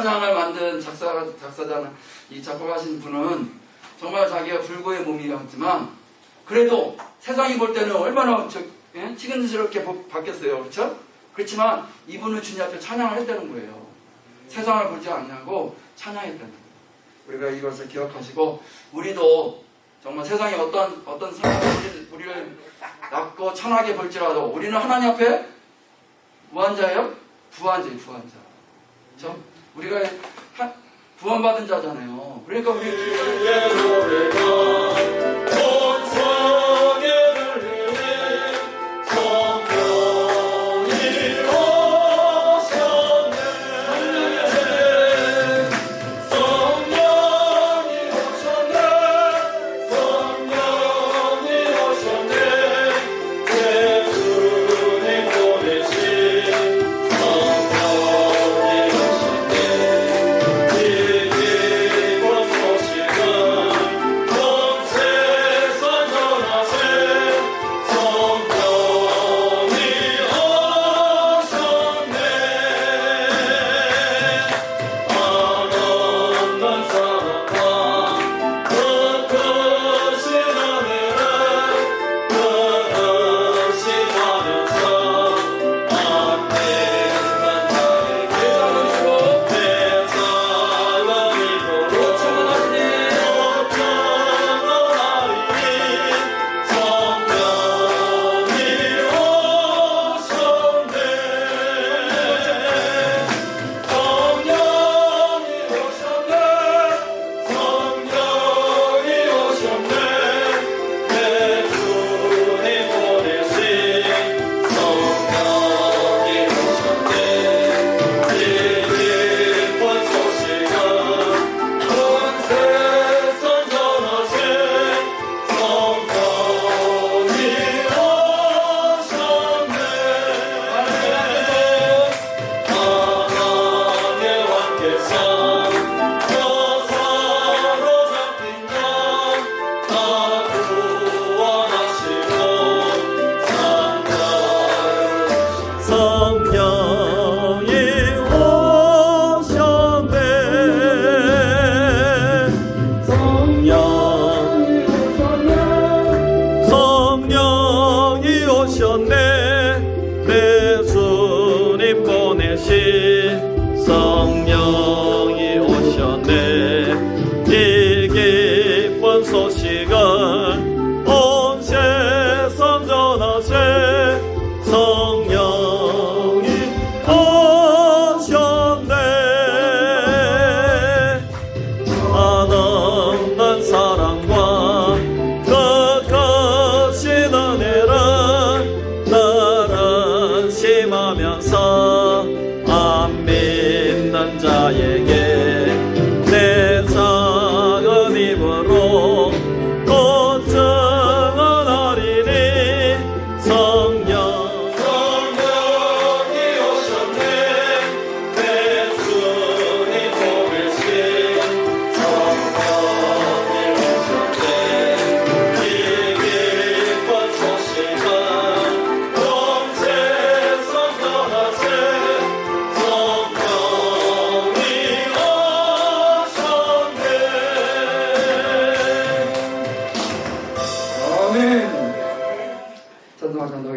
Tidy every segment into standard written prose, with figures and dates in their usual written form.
찬양을 만든 작사자는 이 작곡하신 분은 정말 자기가 불구의 몸이었지만 그래도 세상이 볼 때는 얼마나 치근스럽게 봤겠어요. 그렇죠? 그렇지만 이분은 주님 앞에 찬양을 했다는 거예요. 세상을 보지 않냐고 찬양했다는 거예요. 우리가 이것을 기억하시고 우리도 정말 세상에 어떤 사람이 우리를 낮고 천하게 볼지라도 우리는 하나님 앞에 무한자예요? 부한자예요. 부한자. 그렇죠? 우리가 구원받은 자잖아요. 그러니까 우리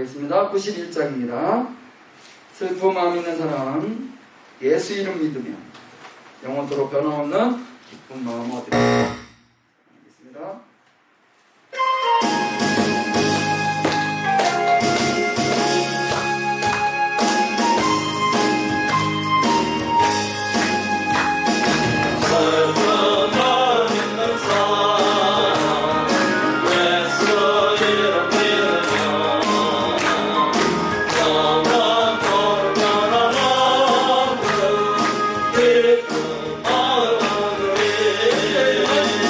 찬송하겠습니다. 91장입니다. 슬픈 마음 있는 사람 예수 이름 믿으면 영원토록 변함없는 기쁜 마음 얻으리라. 하겠습니다. Amen.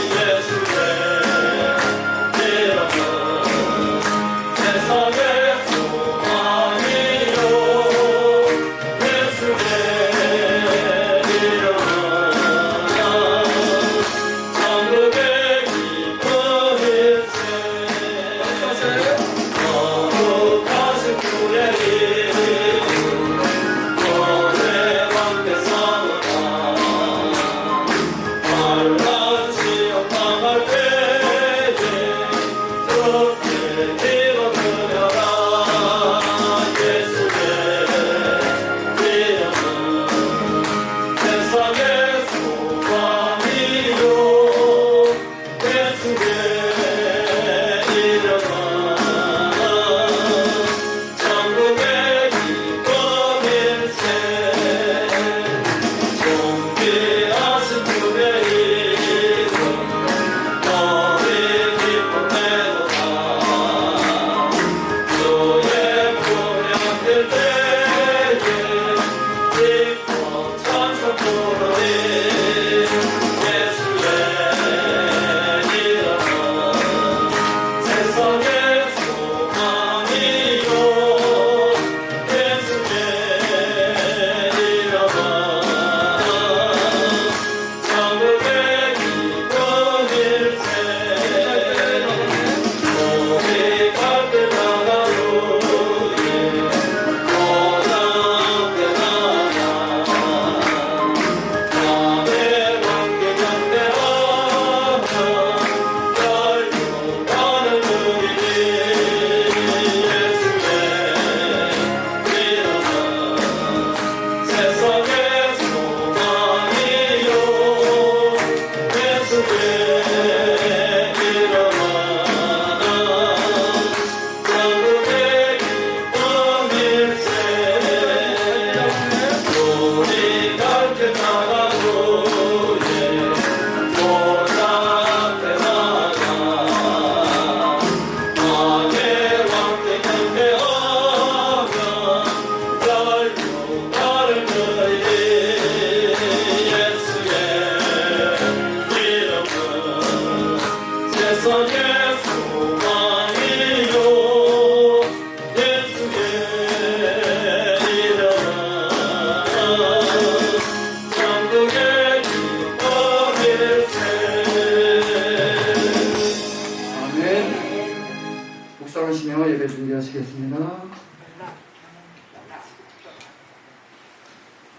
묵상하시며 예배 준비하시겠습니다.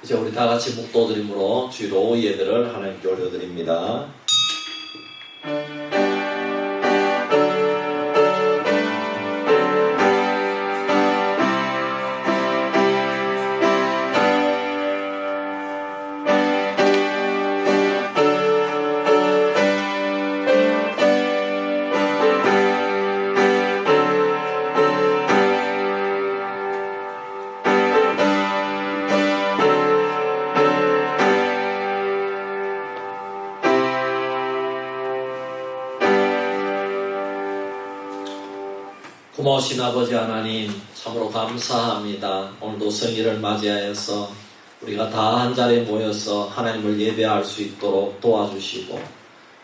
이제 우리 다 같이 묵도드림으로 주로 예배를 하나님께 올려드립니다. 고마우신 아버지 하나님, 참으로 감사합니다. 오늘도 성일을 맞이하여서 우리가 다 한자리에 모여서 하나님을 예배할 수 있도록 도와주시고,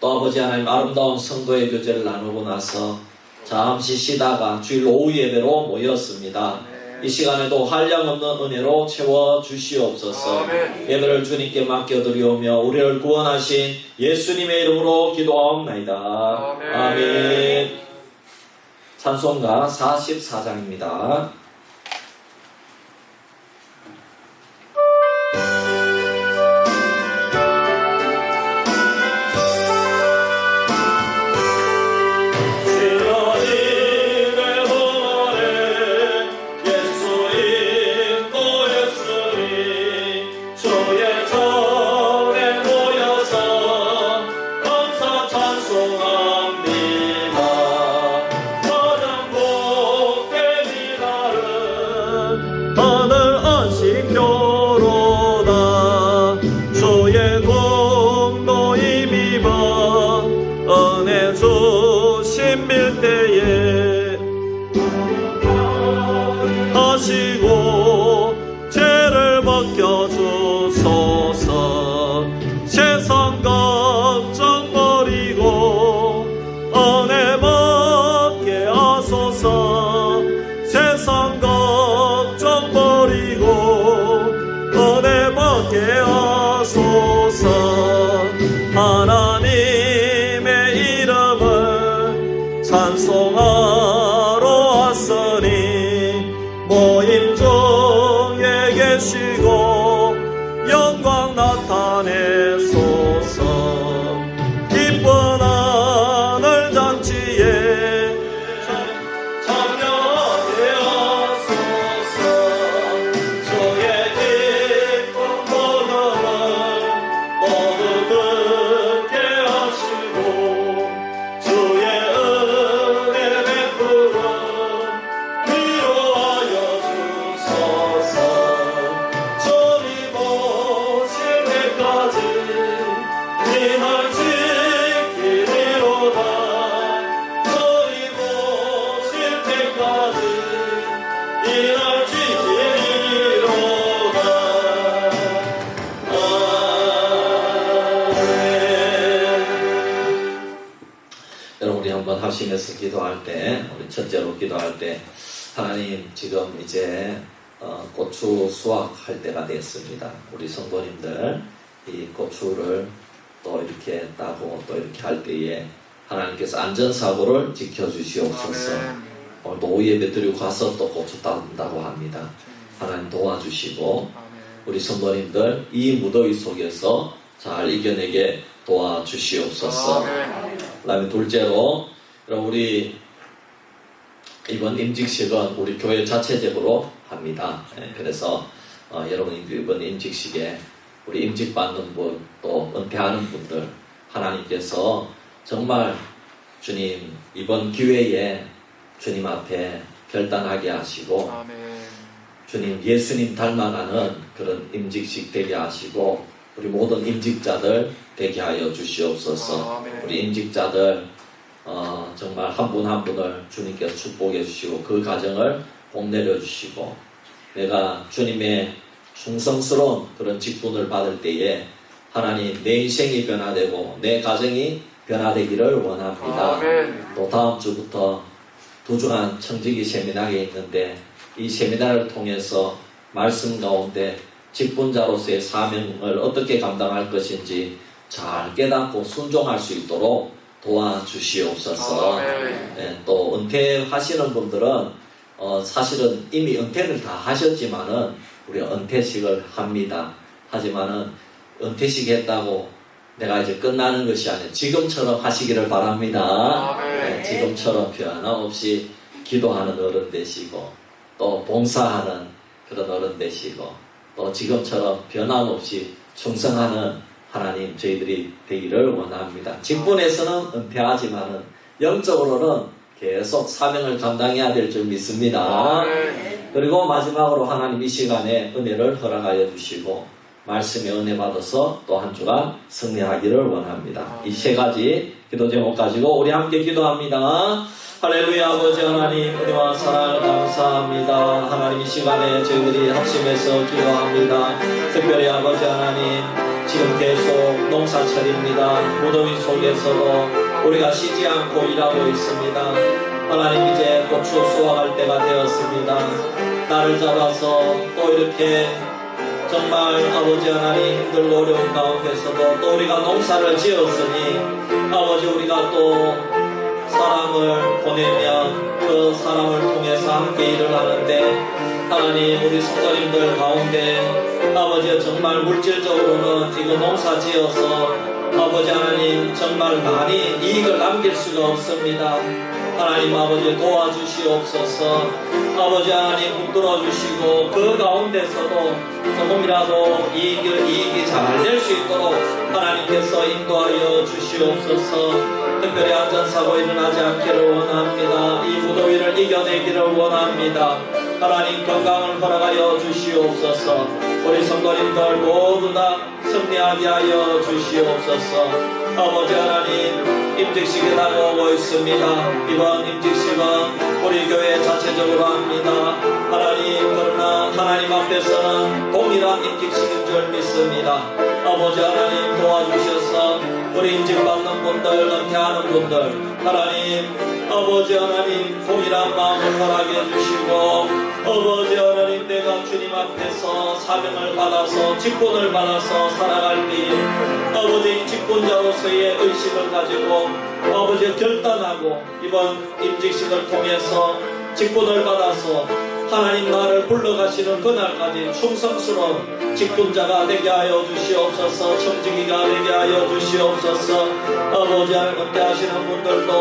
또 아버지 하나님 아름다운 성도의 교제를 나누고 나서 잠시 쉬다가 주일 오후 예배로 모였습니다. 이 시간에도 한량없는 은혜로 채워주시옵소서. 예배를 주님께 맡겨드리오며 우리를 구원하신 예수님의 이름으로 기도하옵나이다. 아멘. 찬송가 44장입니다. 하시고 죄를 벗겨주소서. 세상 걱정 버리고 은혜 받게 하소서. 세상 걱정 버리고 은혜 받게 하소서. 하나님의 이름을 찬송하러 왔으니 모임 중에 계시고 영광 나타내소서. 기쁜 하늘 잔치에 참여하게 하소서. 주의 기쁜 복음을 모두 듣게 하시고 주의 은혜 베풀어 위로하여 주소서. 주님 오실 때까지 이날 지키리로다. 주님 오실 때까지 이날 지키리로다. 아멘. 여러분, 우리 한번 합심해서 기도할 때, 우리 첫째로 기도할 때, 하나님, 지금 이제 고추 수확할 때가 됐습니다. 우리 성도님들 이 고추를 또 이렇게 따고 또 이렇게 할 때에 하나님께서 안전사고를 지켜주시옵소서. 오늘도 오후 예배 드리고 가서 또 고추 따는다고 합니다. 하나님 도와주시고 우리 성도님들 이 무더위 속에서 잘 이겨내게 도와주시옵소서. 그다음에 둘째로 우리 이번 임직식은 우리 교회 자체적으로 합니다. 그래서 여러분 이번 임직식에 우리 임직받는 분, 또 은퇴하는 분들 하나님께서 정말 주님 이번 기회에 주님 앞에 결단하게 하시고 주님 예수님 닮아가는 그런 임직식 되게 하시고 우리 모든 임직자들 되게 하여 주시옵소서. 우리 임직자들 정말 한 분 한 분을 주님께서 축복해 주시고 그 가정을 복내려 주시고 내가 주님의 충성스러운 그런 직분을 받을 때에 하나님 내 인생이 변화되고 내 가정이 변화되기를 원합니다. 아멘. 또 다음 주부터 2주간 청지기 세미나가 있는데 이 세미나를 통해서 말씀 가운데 직분자로서의 사명을 어떻게 감당할 것인지 잘 깨닫고 순종할 수 있도록 도와주시옵소서. 아멘. 예, 또 은퇴하시는 분들은 사실은 이미 은퇴를 다 하셨지만은 우리 은퇴식을 합니다. 하지만은 은퇴식 했다고 내가 이제 끝나는 것이 아니라 지금처럼 하시기를 바랍니다. 아멘. 예, 지금처럼 변함없이 기도하는 어른 되시고 또 봉사하는 그런 어른 되시고 또 지금처럼 변함없이 충성하는 하나님 저희들이 되기를 원합니다. 직분에서는 은퇴하지만은 영적으로는 계속 사명을 감당해야 될 줄 믿습니다. 아멘. 그리고 마지막으로 하나님 이 시간에 은혜를 허락하여 주시고 말씀의 은혜 받아서 또 한 주간 승리하기를 원합니다. 이 세 가지 기도 제목 가지고 우리 함께 기도합니다. 할렐루야. 아버지 하나님 은혜와 사랑을 감사합니다. 하나님 이 시간에 저희들이 합심해서 기도합니다. 특별히 아버지 하나님 지금 계속 농사철입니다. 무더위 속에서도 우리가 쉬지 않고 일하고 있습니다. 하나님 이제 고추 수확할 때가 되었습니다. 나를 잡아서 또 이렇게 정말 아버지 하나님 힘들고 어려운 가운데서도 또 우리가 농사를 지었으니 아버지 우리가 또 사람을 보내면 그 사람을 통해서 함께 일을 하는데 하나님 우리 성도님들 가운데 아버지 정말 물질적으로는 이거 농사 지어서 아버지 하나님 정말 많이 이익을 남길 수가 없습니다. 하나님 아버지 도와주시옵소서. 아버지 하나님 붙들어 주시고 그 가운데서도 조금이라도 이익이 잘 될 수 있도록 하나님께서 인도하여 주시옵소서. 특별히 안전사고 일어나지 않기를 원합니다. 이 무더위를 이겨내기를 원합니다. 하나님 건강을 허락하여 주시옵소서. 우리 성도님들 모두 다 승리하게 하여 주시옵소서. 아버지 하나님 임직식이 다가오고 있습니다. 이번 임직식은 우리 교회 자체적으로 합니다. 하나님 그러나 하나님 앞에서는 동일한 임직식인 줄 믿습니다. 아버지 하나님 도와주셔서 우리 임직받는 분들, 은퇴하는 분들 하나님 아버지 하나님 동일한 마음을 허락해 주시고 아버지 하나님 내가 주님 앞에서 사명을 받아서 직분을 받아서 살아갈 때 아버지 직분자로서의 의식을 가지고 아버지 결단하고 이번 임직식을 통해서 직분을 받아서 하나님 나를 불러가시는 그날까지 충성스러운 직분자가 되게 하여 주시옵소서. 청지기가 되게 하여 주시옵소서. 아버지 하나님 은퇴하시는 분들도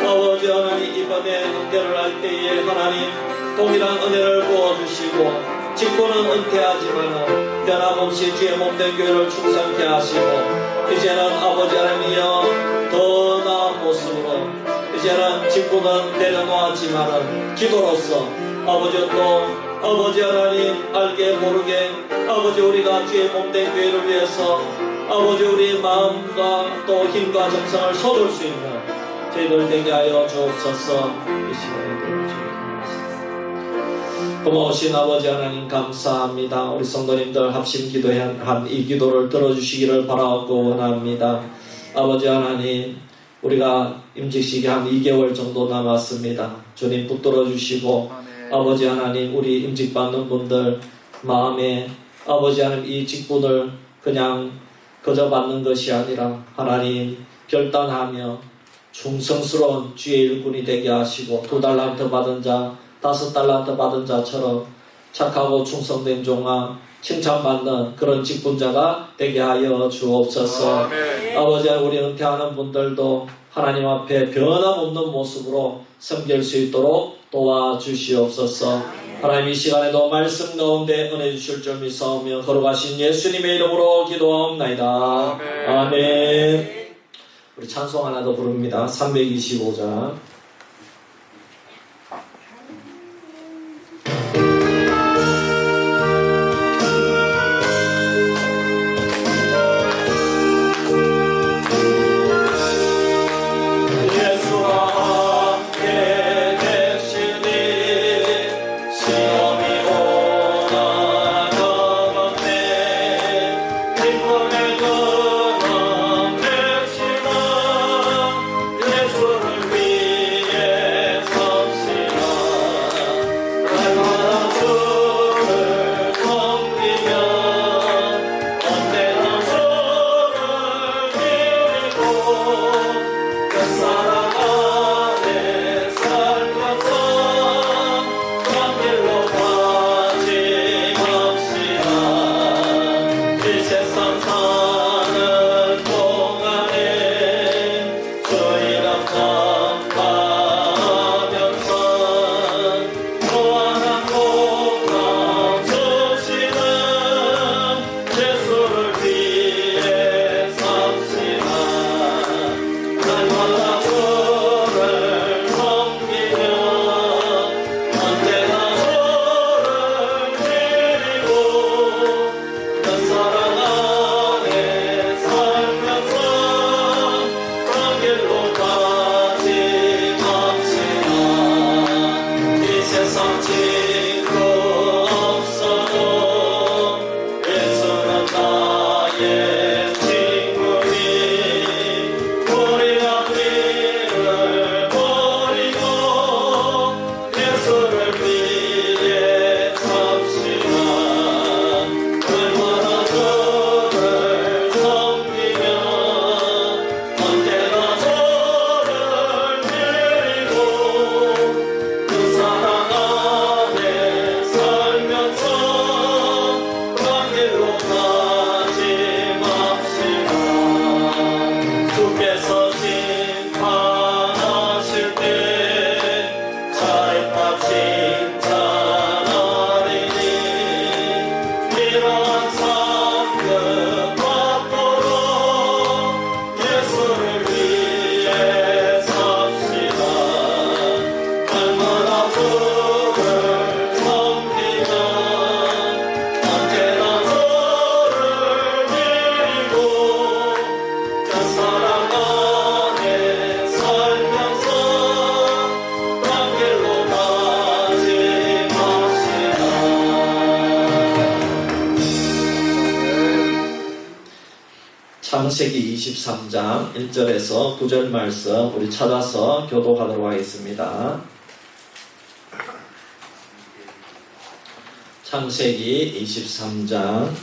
아버지 하나님 이번에 은퇴를 할 때에 하나님 동일한 은혜를 부어주시고 직분은 은퇴하지만은 변함없이 주의 몸된 교회를 충성케 하시고 이제는 아버지 하나님이여 더 나은 모습으로 이제는 직분은 내려놓았지만은 기도로서 아버지 또 아버지 하나님 알게 모르게 아버지 우리가 주의 몸된 교회를 위해서 아버지 우리의 마음과 또 힘과 정성을 쏟을 수 있는 저희들 되게 하여 주옵소서. 이 시간에 고마우신 아버지 하나님 감사합니다. 우리 성도님들 합심 기도한 이 기도를 들어주시기를 바라고 원합니다. 아버지 하나님 우리가 임직식이 한 2개월 정도 남았습니다. 주님 붙들어 주시고 아버지 하나님 우리 임직받는 분들 마음에 아버지 하나님 이 직분을 그냥 거저 받는 것이 아니라 하나님 결단하며 충성스러운 주의 일꾼이 되게 하시고 2달란트 받은 자 5달란트 받은 자처럼 착하고 충성된 종아 칭찬받는 그런 직분자가 되게 하여 주옵소서. 아버지 우리 은퇴하는 분들도 하나님 앞에 변함없는 모습으로 섬길 수 있도록 도와주시옵소서. 하나님 이 시간에도 말씀 가운데 은혜 주실 줄 믿사오며 걸어가신 예수님의 이름으로 기도하옵나이다. 아멘. 우리 찬송 하나 더 부릅니다. 325장. 기쁨의 근원 되시는 창세기 23장 1절에서 9절 말씀 우리 찾아서 교독하도록 하겠습니다. 창세기 23장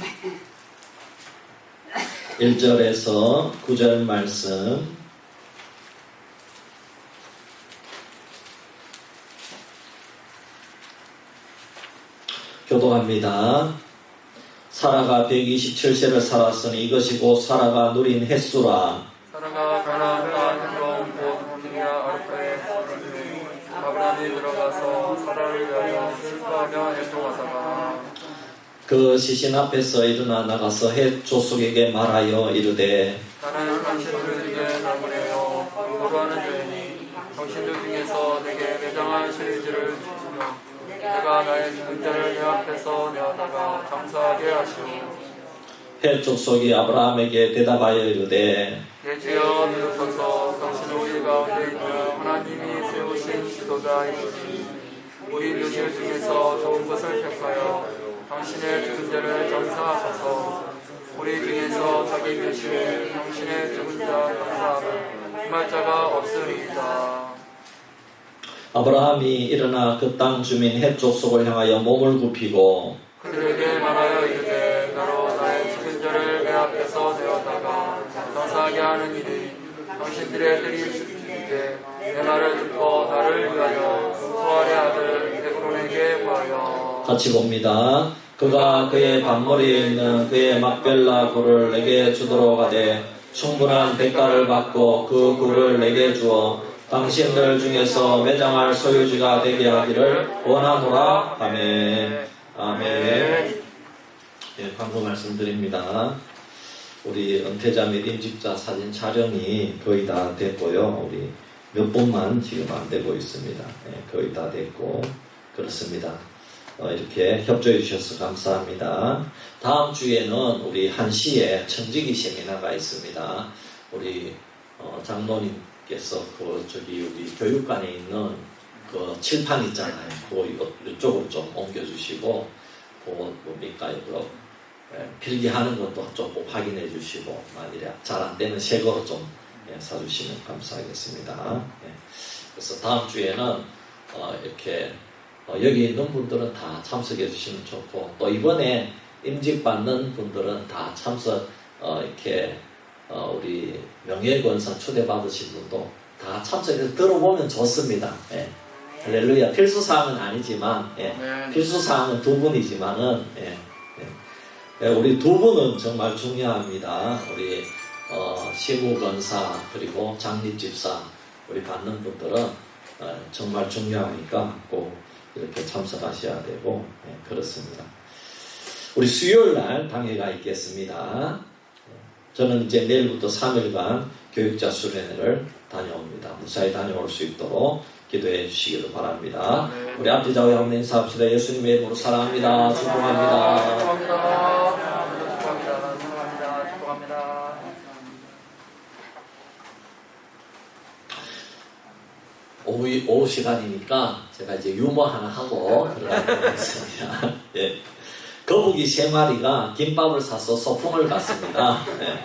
1절에서 9절 말씀 교독합니다. 사라가 127세를 살았으니 이것이 곧 사라가 누린 횟수라. 사라가 가나안 땅 헤브론 곧 기럇 아르파에 살았으니 아브라함이 들어가서 사라를 위하여 슬퍼하며 애통하다가 그 시신 앞에서 일어나 나가서 헷 조속에게 말하여 이르되 나는 당신들에게 나무래요 거부하는 죄인이 당신들 중에서 내게 매장한 실지를 주시며 내가 나의 죽은 자를 내 앞에서 내어다가 장사하게 하시오. 헷 족속이 아브라함에게 대답하여 이르되 내 주여 들으소서. 당신은 우리 가운데 있는 하나님이 세우신 지도자이시니 우리 묘실 중에서 좋은 것을 택하여 당신의 죽은 자를 장사하소서. 우리 중에서 자기 묘실에 당신의 죽은 자 장사하는 힘할 자가 없으리이다. 아브라함이 일어나 그 땅 주민 헷 족속을 향하여 몸을 굽히고 그들에게 말하여 이르되 나로 나의 죽은 자를 내 앞에서 내어다가 장사하게 하는 일이 당신들의 들이시기에 내 말을 듣고 나를 위하여 부활의 아들 에브론에게 구하여. 같이 봅니다. 그가 그의 반머리에 있는 그의 막벨라 굴을 내게 주도록 하되 충분한 대가를 받고 그 굴을 내게 주어 당신들 중에서 매장할 소유지가 되게 하기를 원하노라. 아멘. 아멘. 예, 광고 말씀드립니다. 우리 은퇴자 및 임직자 사진 촬영이 거의 다 됐고요. 우리 몇 분만 지금 안 되고 있습니다. 예, 거의 다 됐고 그렇습니다. 이렇게 협조해 주셔서 감사합니다. 다음 주에는 우리 1시에 청지기 세미나가 있습니다. 우리 장로님께서 우리 교육관에 있는 그 칠판 있잖아요. 그거 이쪽으로 좀 옮겨주시고, 뭡니까, 이거 필기하는 것도 좀 확인해 주시고, 만일에 잘 안 되면 새 거로 좀 사주시면 감사하겠습니다. 그래서 다음 주에는 이렇게 여기 있는 분들은 다 참석해 주시면 좋고, 또 이번에 임직 받는 분들은 다 참석 이렇게 우리 명예권사 초대받으신 분도 다 참석해서 들어보면 좋습니다. 예. 할렐루야. 필수사항은 아니지만, 예. 필수사항은 두 분이지만은, 예. 예. 우리 두 분은 정말 중요합니다. 우리 시무권사 그리고 장립집사 우리 받는 분들은 정말 중요하니까 꼭 이렇게 참석하셔야 되고, 예. 그렇습니다. 우리 수요일날 당회가 있겠습니다. 저는 이제 내일부터 3일간 교육자 수련회를 다녀옵니다. 무사히 다녀올 수 있도록 기도해 주시기를 바랍니다. 우리 앞뒤 좌우 한번 인사합시다. 예수님의 이름으로 사랑합니다. 축복합니다. 축복합니다. 오후 시간이니까 제가 이제 유머 하나 하고 들어가도록 하겠습니다. 예. 거북이 3마리가 김밥을 사서 소풍을 갔습니다. 네.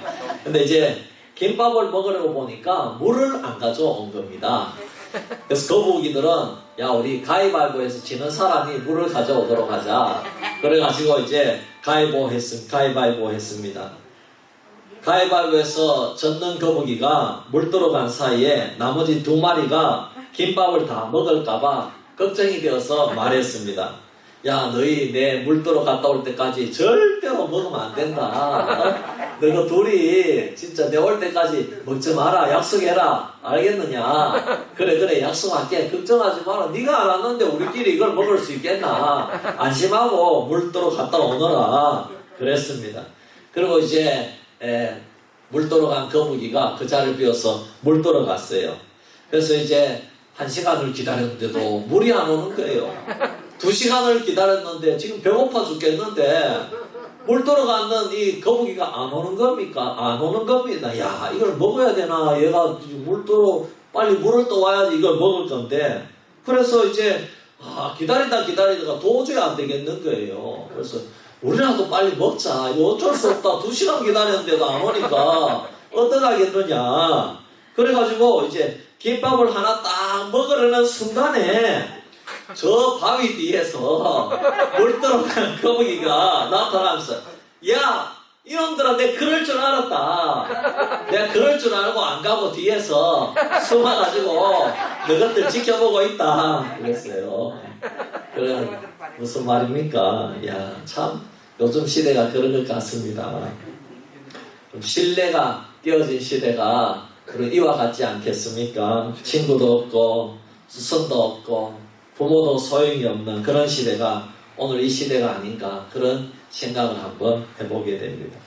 근데 이제 김밥을 먹으려고 보니까 물을 안 가져온 겁니다. 그래서 거북이들은 야 우리 가위바위보해서 지는 사람이 물을 가져오도록 하자. 그래가지고 이제 가위바위보 했습니다. 가위바위보해서 졌는 거북이가 물 들어간 사이에 나머지 2마리가 김밥을 다 먹을까봐 걱정이 되어서 말했습니다. 야, 너희 내 물도로 갔다 올 때까지 절대로 먹으면 안 된다. 너희 둘이 진짜 내 올 때까지 먹지 마라. 약속해라. 알겠느냐? 그래 약속할게. 걱정하지 마라. 네가 안 왔는데 우리끼리 이걸 먹을 수 있겠나? 안심하고 물도로 갔다 오너라. 그랬습니다. 그리고 이제 물도로 간 거북이가 그 자리를 비워서 물도로 갔어요. 그래서 이제 1시간을 기다렸는데도 물이 안 오는 거예요. 2시간을 기다렸는데 지금 배고파 죽겠는데 물 들어가는 이 거북이가 안 오는 겁니까? 안 오는 겁니다. 야 이걸 먹어야 되나? 얘가 빨리 물을 떠와야지 이걸 먹을 건데 그래서 이제 기다리다가 도저히 안 되겠는 거예요. 그래서 우리라도 빨리 먹자. 이거 어쩔 수 없다. 2시간 기다렸는데도 안 오니까 어떡하겠느냐. 그래가지고 이제 김밥을 하나 딱 먹으려는 순간에 저 바위 뒤에서 물 들어간 거북이가 나타나면서, 야, 이놈들아, 내가 그럴 줄 알았다. 내가 그럴 줄 알고 안 가고 뒤에서 숨어가지고 너희들 지켜보고 있다. 그랬어요. 그래, 무슨 말입니까? 야, 참 요즘 시대가 그런 것 같습니다. 좀 신뢰가 띄어진 시대가 그런 이와 같지 않겠습니까? 친구도 없고 스승도 없고 부모도 소용이 없는 그런 시대가 오늘 이 시대가 아닌가, 그런 생각을 한번 해보게 됩니다.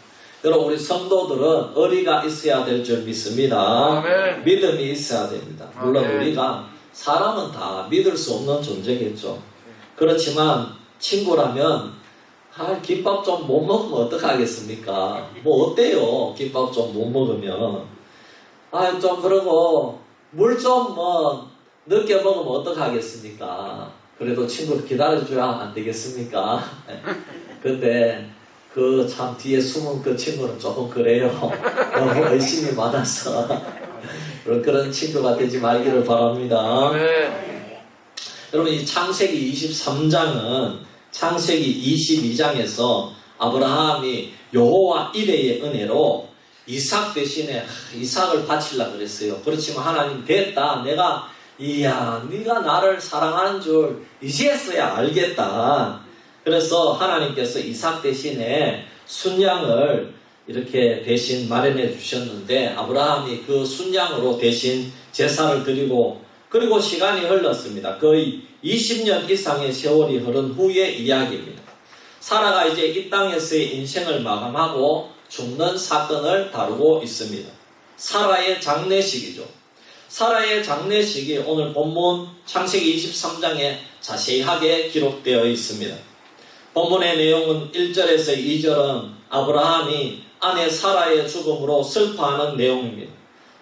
여러분, 우리 성도들은 의리가 있어야 될 줄 믿습니다. 아멘. 믿음이 있어야 됩니다. 물론 아멘. 우리가 사람은 다 믿을 수 없는 존재겠죠. 그렇지만 친구라면 김밥 좀 못 먹으면 어떡하겠습니까? 뭐 어때요? 김밥 좀 못 먹으면 좀 그러고 물 좀 뭐 늦게 먹으면 어떡하겠습니까? 그래도 친구를 기다려줘야 안 되겠습니까? 근데 그 참 뒤에 숨은 그 친구는 조금 그래요. 너무 열심히 받아서 그런 친구가 되지 말기를 바랍니다. 아멘. 여러분, 이 창세기 23장은 창세기 22장에서 아브라함이 여호와 이레의 은혜로 이삭 대신에 이삭을 바치려고 그랬어요. 그렇지만 하나님, 됐다. 네가 나를 사랑하는 줄 이제서야 알겠다. 그래서 하나님께서 이삭 대신에 순양을 이렇게 대신 마련해 주셨는데, 아브라함이 그 순양으로 대신 제사를 드리고, 그리고 시간이 흘렀습니다. 거의 20년 이상의 세월이 흐른 후의 이야기입니다. 사라가 이제 이 땅에서의 인생을 마감하고 죽는 사건을 다루고 있습니다. 사라의 장례식이죠. 사라의 장례식이 오늘 본문 창세기 23장에 자세하게 기록되어 있습니다. 본문의 내용은 1절에서 2절은 아브라함이 아내 사라의 죽음으로 슬퍼하는 내용입니다.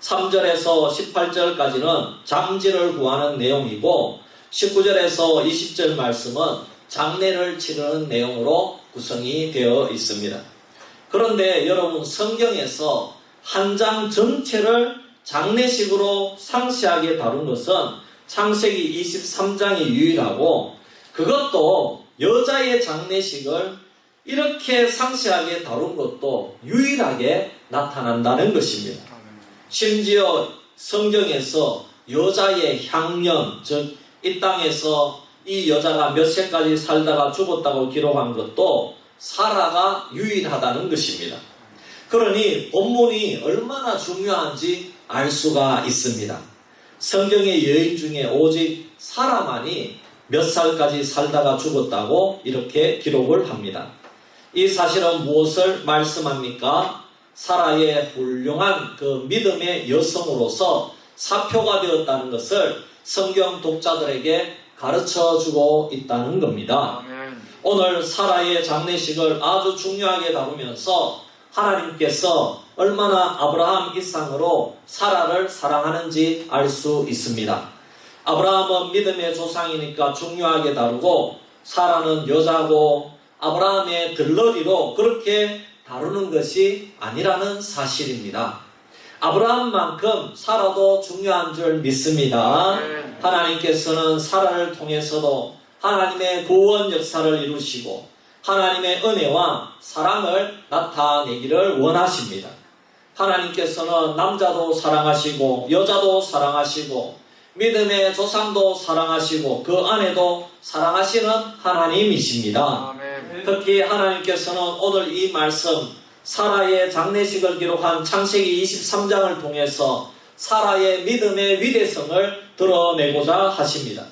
3절에서 18절까지는 장지를 구하는 내용이고, 19절에서 20절 말씀은 장례를 치르는 내용으로 구성이 되어 있습니다. 그런데 여러분, 성경에서 한 장 전체를 장례식으로 상세하게 다룬 것은 창세기 23장이 유일하고, 그것도 여자의 장례식을 이렇게 상세하게 다룬 것도 유일하게 나타난다는 것입니다. 심지어 성경에서 여자의 향년, 즉 이 땅에서 이 여자가 몇 세까지 살다가 죽었다고 기록한 것도 사라가 유일하다는 것입니다. 그러니 본문이 얼마나 중요한지 알 수가 있습니다. 성경의 여인 중에 오직 사라만이 몇 살까지 살다가 죽었다고 이렇게 기록을 합니다. 이 사실은 무엇을 말씀합니까? 사라의 훌륭한 그 믿음의 여성으로서 사표가 되었다는 것을 성경 독자들에게 가르쳐주고 있다는 겁니다. 아멘. 오늘 사라의 장례식을 아주 중요하게 다루면서 하나님께서 얼마나 아브라함 일상으로 사라를 사랑하는지 알 수 있습니다. 아브라함은 믿음의 조상이니까 중요하게 다루고, 사라는 여자고 아브라함의 들러리로 그렇게 다루는 것이 아니라는 사실입니다. 아브라함만큼 사라도 중요한 줄 믿습니다. 하나님께서는 사라를 통해서도 하나님의 구원 역사를 이루시고 하나님의 은혜와 사랑을 나타내기를 원하십니다. 하나님께서는 남자도 사랑하시고 여자도 사랑하시고 믿음의 조상도 사랑하시고 그 안에도 사랑하시는 하나님이십니다. 아멘. 특히 하나님께서는 오늘 이 말씀, 사라의 장례식을 기록한 창세기 23장을 통해서 사라의 믿음의 위대성을 드러내고자 하십니다.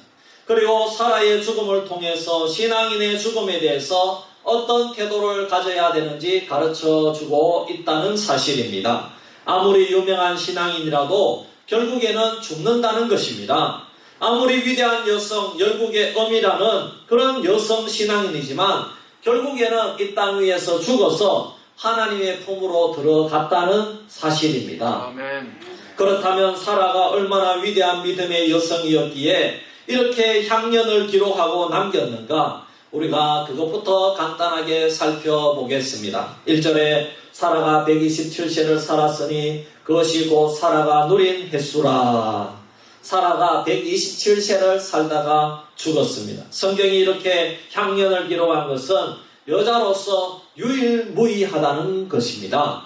그리고 사라의 죽음을 통해서 신앙인의 죽음에 대해서 어떤 태도를 가져야 되는지 가르쳐주고 있다는 사실입니다. 아무리 유명한 신앙인이라도 결국에는 죽는다는 것입니다. 아무리 위대한 여성, 열국의 어미라는 그런 여성 신앙인이지만 결국에는 이 땅 위에서 죽어서 하나님의 품으로 들어갔다는 사실입니다. 아멘. 그렇다면 사라가 얼마나 위대한 믿음의 여성이었기에 이렇게 향년을 기록하고 남겼는가? 우리가 그것부터 간단하게 살펴보겠습니다. 1절에 사라가 127세를 살았으니 그것이 곧 사라가 누린 횟수라. 사라가 127세를 살다가 죽었습니다. 성경이 이렇게 향년을 기록한 것은 여자로서 유일무이하다는 것입니다.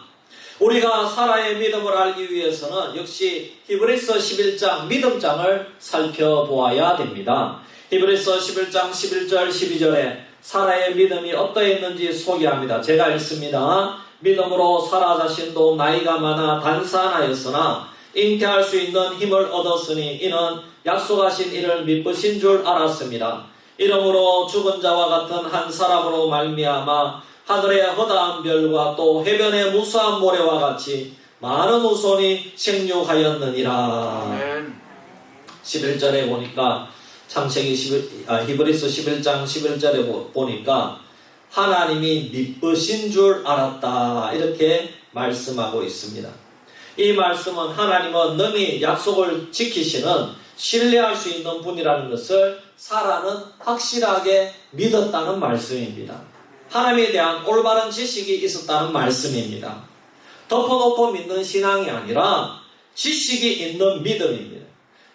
우리가 사라의 믿음을 알기 위해서는 역시 히브리서 11장 믿음장을 살펴보아야 됩니다. 히브리서 11장 11절 12절에 사라의 믿음이 어떠했는지 소개합니다. 제가 읽습니다. 믿음으로 사라 자신도 나이가 많아 단산하였으나 잉태할 수 있는 힘을 얻었으니 이는 약속하신 이를 미쁘신 줄 알았습니다. 이러므로 죽은 자와 같은 한 사람으로 말미암아 하늘의 허다한 별과 또 해변의 무수한 모래와 같이 많은 후손이 생육하였느니라. 아멘. 11절에 보니까 히브리서 11장 11절에 보니까 하나님이 미쁘신 줄 알았다 이렇게 말씀하고 있습니다. 이 말씀은 하나님은 능히 약속을 지키시는 신뢰할 수 있는 분이라는 것을 사라는 확실하게 믿었다는 말씀입니다. 하나님에 대한 올바른 지식이 있었다는 말씀입니다. 덮어놓고 믿는 신앙이 아니라 지식이 있는 믿음입니다.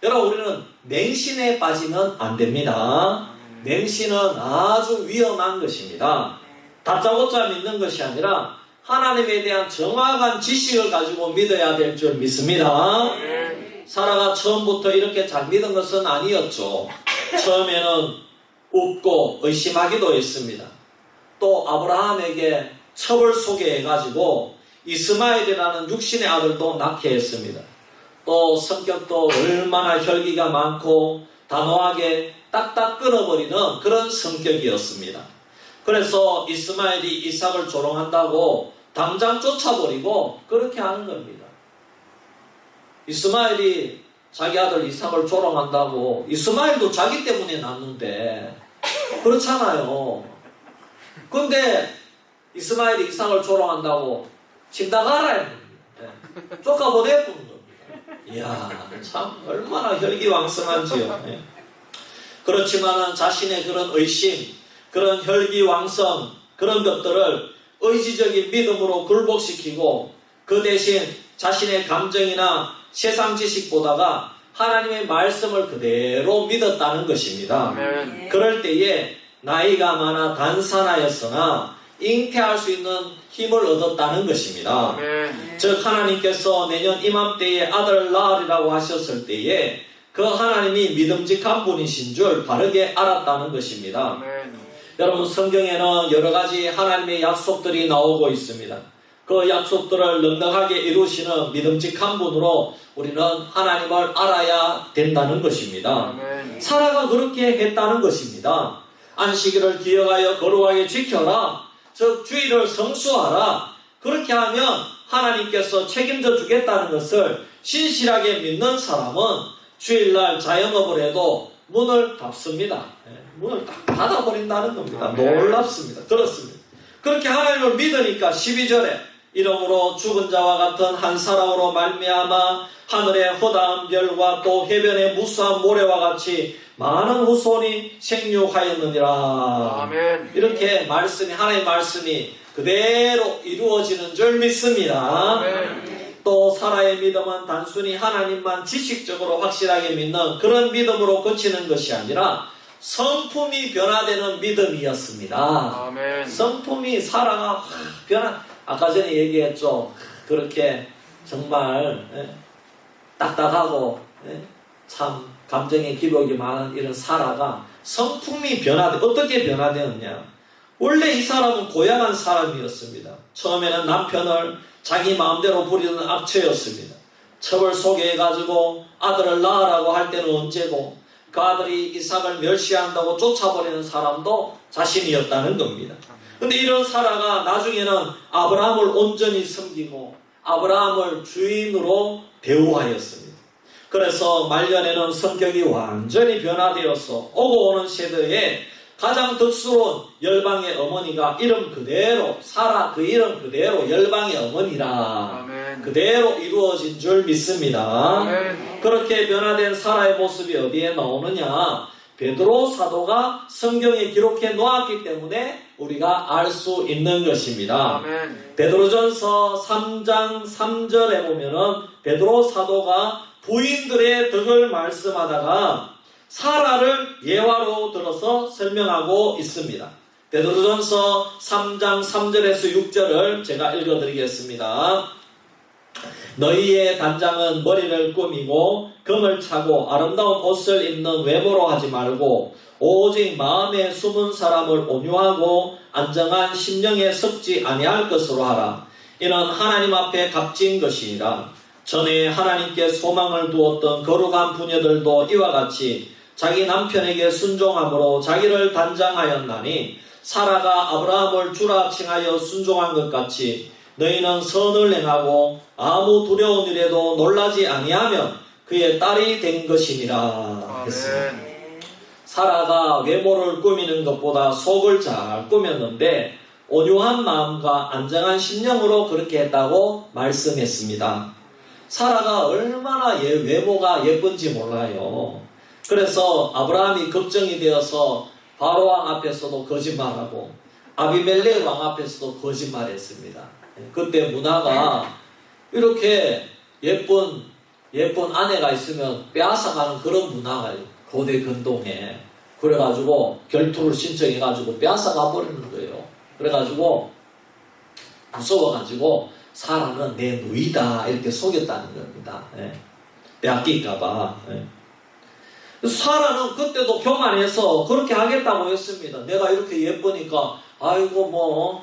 여러분, 우리는 맹신에 빠지면 안 됩니다. 맹신은 아주 위험한 것입니다. 다짜고짜 믿는 것이 아니라 하나님에 대한 정확한 지식을 가지고 믿어야 될 줄 믿습니다. 사라가 처음부터 이렇게 잘 믿은 것은 아니었죠. 처음에는 웃고 의심하기도 했습니다. 또 아브라함에게 첩을 소개해가지고 이스마엘이라는 육신의 아들도 낳게 했습니다. 또 성격도 얼마나 혈기가 많고 단호하게 딱딱 끊어버리는 그런 성격이었습니다. 그래서 이스마엘이 이삭을 조롱한다고 당장 쫓아버리고 그렇게 하는 겁니다. 이스마엘이 자기 아들 이삭을 조롱한다고, 이스마엘도 자기 때문에 낳는데 그렇잖아요. 근데 이스마엘이 이삭을 조롱한다고 집 나가라 했는데 쫓아보내는 겁니다. 이야, 참 얼마나 혈기왕성한지요. 그렇지만은 자신의 그런 의심, 그런 혈기왕성, 그런 것들을 의지적인 믿음으로 굴복시키고 그 대신 자신의 감정이나 세상 지식보다가 하나님의 말씀을 그대로 믿었다는 것입니다. 아멘. 그럴 때에 나이가 많아 단산하였으나 잉태할 수 있는 힘을 얻었다는 것입니다. 아멘. 즉 하나님께서 내년 이맘때에 아들을 낳으리라고 하셨을 때에 그 하나님이 믿음직한 분이신 줄 바르게 알았다는 것입니다. 아멘. 여러분, 성경에는 여러 가지 하나님의 약속들이 나오고 있습니다. 그 약속들을 넉넉하게 이루시는 믿음직한 분으로 우리는 하나님을 알아야 된다는 것입니다. 아멘. 사라가 그렇게 했다는 것입니다. 안식일을 기억하여 거룩하게 지켜라. 즉 주일을 성수하라. 그렇게 하면 하나님께서 책임져 주겠다는 것을 신실하게 믿는 사람은 주일날 자영업을 해도 문을 닫습니다. 문을 딱 닫아버린다는 겁니다. 놀랍습니다. 그렇습니다. 그렇게 하나님을 믿으니까 12절에 이러므로 죽은 자와 같은 한 사람으로 말미암아 하늘의 허다한 별과 또 해변의 무수한 모래와 같이 많은 후손이 생육하였느니라. 아멘. 이렇게 말씀이, 하나님의 말씀이 그대로 이루어지는 줄 믿습니다. 아멘. 또 사라의 믿음은 단순히 하나님만 지식적으로 확실하게 믿는 그런 믿음으로 그치는 것이 아니라 성품이 변화되는 믿음이었습니다. 아멘. 성품이 사라가 아까 전에 얘기했죠. 그렇게 정말 딱딱하고 참 감정의 기복이 많은 이런 사라가 성품이 어떻게 변화되었냐. 원래 이 사람은 고향한 사람이었습니다. 처음에는 남편을 자기 마음대로 부리는 악처였습니다. 첩을 소개해가지고 아들을 낳으라고 할 때는 언제고 그 아들이 이삭을 멸시한다고 쫓아버리는 사람도 자신이었다는 겁니다. 근데 이런 사라가 나중에는 아브라함을 온전히 섬기고 아브라함을 주인으로 대우하였습니다. 그래서 말년에는 성격이 완전히 변화되어서 오고 오는 세대에 가장 덕스러운 열방의 어머니가 이름 그대로 사라 그 이름 그대로 열방의 어머니라 아멘. 그대로 이루어진 줄 믿습니다. 아멘. 그렇게 변화된 사라의 모습이 어디에 나오느냐? 베드로 사도가 성경에 기록해 놓았기 때문에 우리가 알 수 있는 것입니다. 아멘. 베드로전서 3장 3절에 보면은 베드로 사도가 부인들의 덕을 말씀하다가 사라를 예화로 들어서 설명하고 있습니다. 베드로전서 3장 3절에서 6절을 제가 읽어드리겠습니다. 너희의 단장은 머리를 꾸미고 금을 차고 아름다운 옷을 입는 외모로 하지 말고 오직 마음에 숨은 사람을 온유하고 안정한 심령에 섞지 아니할 것으로 하라. 이는 하나님 앞에 값진 것이니라. 전에 하나님께 소망을 두었던 거룩한 부녀들도 이와 같이 자기 남편에게 순종함으로 자기를 단장하였나니 사라가 아브라함을 주라 칭하여 순종한 것 같이 너희는 선을 행하고 아무 두려운 일에도 놀라지 아니하면 그의 딸이 된 것이니라 했습니다. 사라가 외모를 꾸미는 것보다 속을 잘 꾸몄는데 온유한 마음과 안정한 심령으로 그렇게 했다고 말씀했습니다. 사라가 얼마나 외모가 예쁜지 몰라요. 그래서 아브라함이 걱정이 되어서 바로 왕 앞에서도 거짓말하고 아비멜렉 왕 앞에서도 거짓말했습니다. 그때 문화가 이렇게 예쁜 아내가 있으면 빼앗아가는 그런 문화가 고대 근동에 그래가지고 결투를 신청해가지고 빼앗아가 버리는 거예요. 그래가지고 무서워가지고 사라는 내 누이다 이렇게 속였다는 겁니다. 빼앗길까봐. 사라는 그때도 교만해서 그렇게 하겠다고 했습니다. 내가 이렇게 예쁘니까 아이고